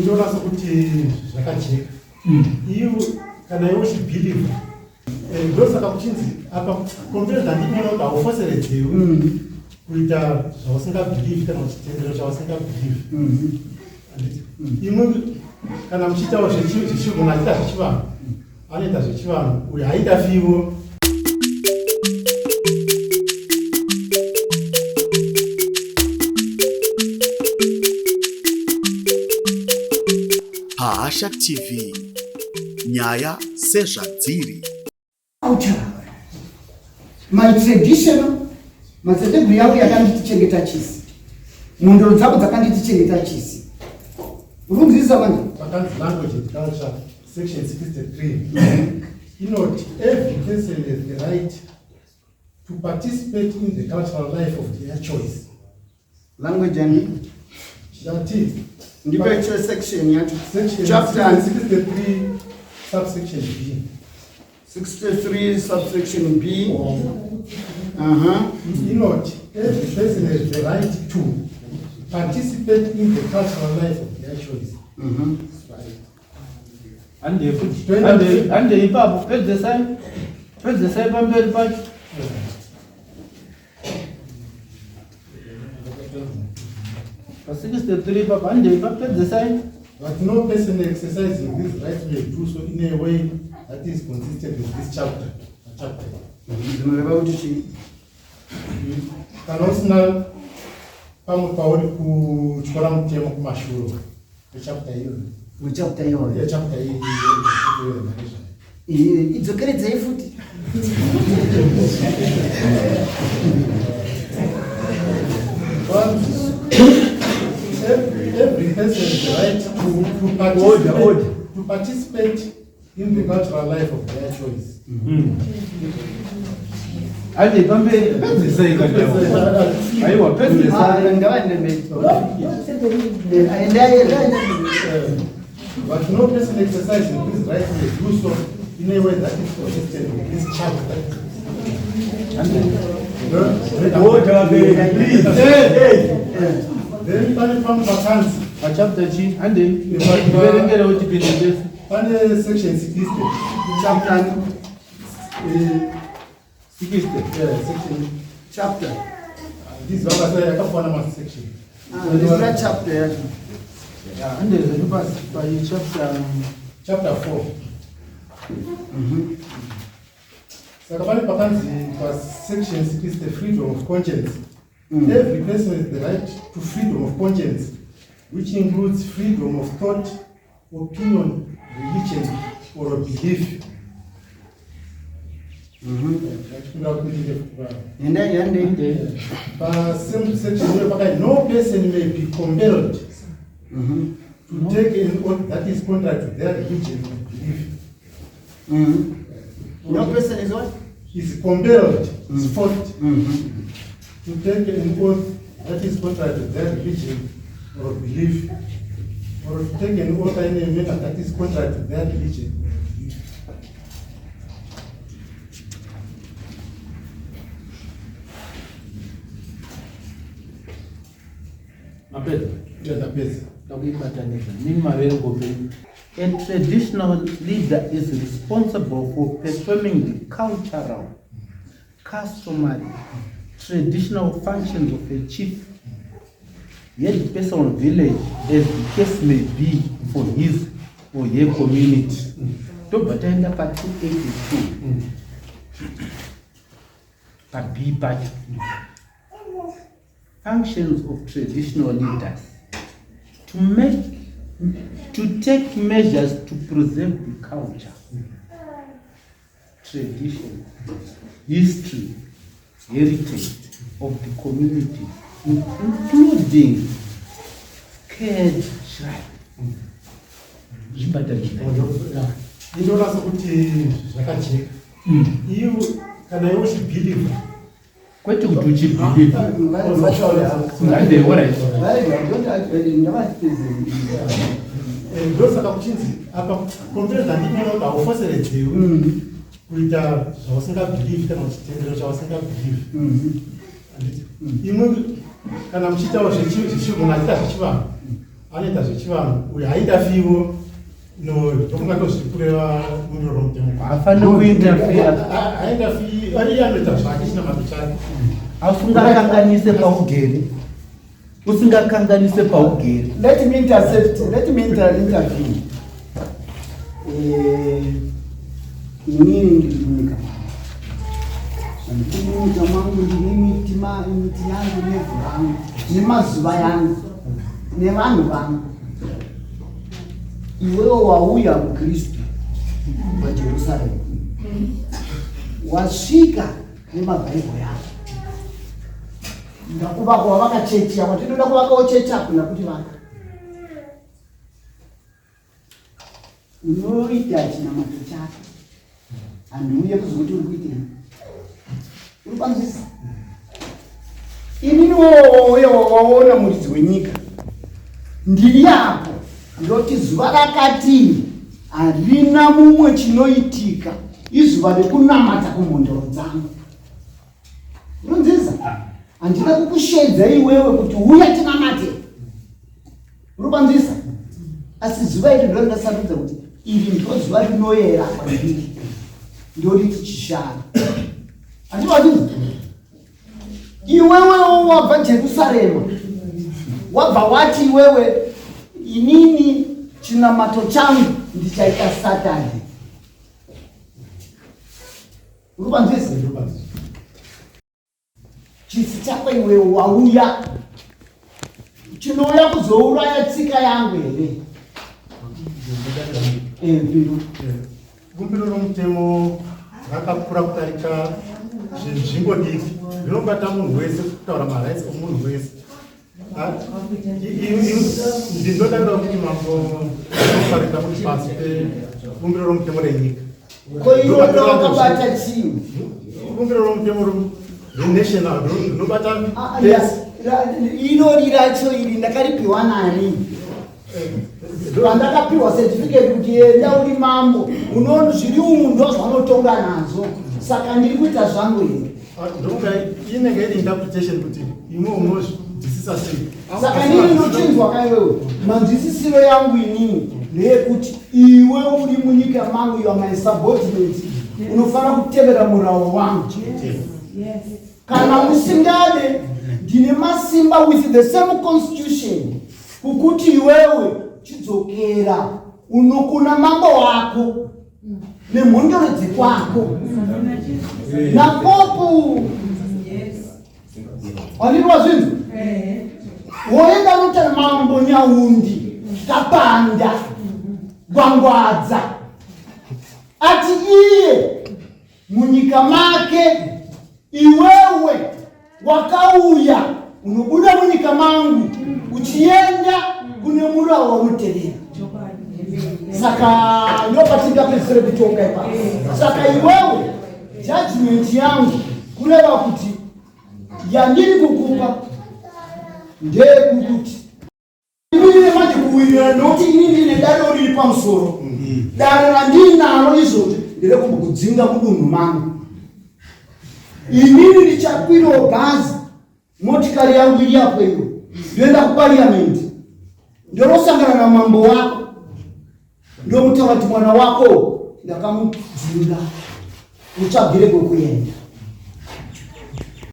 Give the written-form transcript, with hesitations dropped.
inoda sokuti zvakajeka iyo kana iwe uchibhiliva ndosaka kuchinzi apa konvereza ndinoona kuti haufoseredzewi kuita zvausingabhilivi kana chitendero chausingabhilivi. Imwe kana muchiitawo zvechirungu achiita zvechivanhu anoita zvechivanhu uyo haita fiwo. Hasha TV, nyaya sezvadziri. My traditional matseteguru yangu yakanditichengeta chisi, mundoro dzako dzakanditichengeta chisi. Urunzisa manje Vakanzi language and culture section 63 inoti every person has the right to participate in the cultural life of their choice. Language and That is ndipecho section yacho section chapter 63 subsection B. 63 subsection B. Inoti every person has the right to participate in the cultural life of their choice. And the Papa put the same pamberi pacho. For 63 Papa and the Papa the same. But no person exercising this right may do so in a way that is consistent with this chapter. Kana usina pamwe pauri kuchikora mutemo kumashuro echapter hiyo. Muchapter hiyo. Ya chapter hii. Idzokeredzei futi. Every person has the right to participate in the cultural life of their choice. And the pamberi the same. Aiwa pese But no person exercising this right may do so in a way that is consistent with this chapter. Then from vacancy. a chapter G and the very what you can Pane section 60. Chapter 60. Yeah, section. chapter. This one I say I can't find my section. This is not chapter. Yeah, and there's a pass by Chapter 4. Sakabani Pakanzi was section 60, freedom of conscience. Every person has the right to freedom of conscience, which includes freedom of thought, opinion, religion, or belief. Same section where no person may be compelled to take an oath that is contrary to their religion or belief. No person is what? Is compelled, is forced to take an oath that is contrary to their religion or belief, or to take an oath in a manner that is contrary to their religion. A traditional leader is responsible for performing the cultural, customary, traditional functions of a chief, yet personal village, as the case may be for his or her community. Tobatenda part 282. Part B part. Functions of traditional leaders to take measures to preserve the culture, tradition, history, heritage of the community, including scared shrine. Inoda sokuti zvakajeka. Iyo kana iwe uchibhiliva kwete kuti uchibhiliva ngande alright ndosaka kuchinzi apa konvereza ndinoona kuti haufoseredzewi kuita zvausingabhilivi kana chitendero chausingabhilivi. Imwe kana muchitawo zvichivanhu anoita zvechivanhu uyo haindafiwo tomungatozvikureva munyoro mutemo hafaniri kuinterfere iye anoita zvake chinamato chake usingakanganise paugere usingakanganise paugere. Let me intervene. Inini ndirimunyika mangu ndine miti yangu nevhu rangu nemazuva yangu nevanhu vangu. Iwewe wauya mukristu pajerusarema wasvika nemabhaibheri yako ndakuvaka wavaka chechi yako tinoda kuvakawo chechi hakuna kuti vaka unoita chinamato chako handiuye kuzoti uri kuitira uri kwanzisa inini wowoye wawaona muridzi wenyika ndiri apo ndoti zuva rakati harina mumwe chinoitika izuva rekunamata kumhondoro dzangu unonzisa handina kukushedza iwewe kuti uya tinamate uri kwanzisa asi zuva iri ndo ndasarudza kuti iri ndo zuva rinoyera kwandiri ndoriti chishara handiwazvinzi iwewe wabva Jerusarema wabva wati iwewe inini chinamato changu ndichaita Saturday uri kwanzisa chisi chako iwewe wauya chinouya kuzouraya tsika yangu here gumbiro romutemo rakakura kudarika zvinzvimbo diki rinobata munhu wese kutaura marights omunhu wese. Ndinodarira kuti mambo anofarika kuti pasi pegumbiro romutemo renyika koinodokabata chii gumbiro romutemo renational rinobata irori racho iri ndakaripiwa nani vandakapiwa certificate kuti enda uri mambo unoona zviri umu ndo zvanotonga nazo saka ndiri kuita zvangu here ndokunga inenge iri interpretation kuti imwe unozwisisa sei saka ndiri nochinzwa kaiwewe manzwisisiro yangu inini ndeyekuti iwe uri munyika mangu you are my subordinate unofanira kutevera murau wangu kana usingade ndine masimba with the same constitution kukuti iwewe chidzokera unokuna mambo wako nemhondoro dzekwako napopu wandirwa zvinhu woenda nota mambo Nyaundi Kapanda Gwangwadza ati iye munyika make iwewe wakauya unobuda munyika mangu uchienda kune murau wamuterera saka ndopatingapedzisire kutonga ipapo saka iwewe judgment yangu kureva kuti yandiri kukupa ndeyekuti inini manje kuwirira nokuti inini ndine dare riri pamusoro dare randinaro izvozvi nderekumukudzinga mudunhu mangu inini ndichakwirawo bhazi motikari yangu iri apo iyo ndoenda kupariamendi ndorosangana namambo wako ndomutaura kuti mwana wako ndakamudzinga utsvagire kwekuenda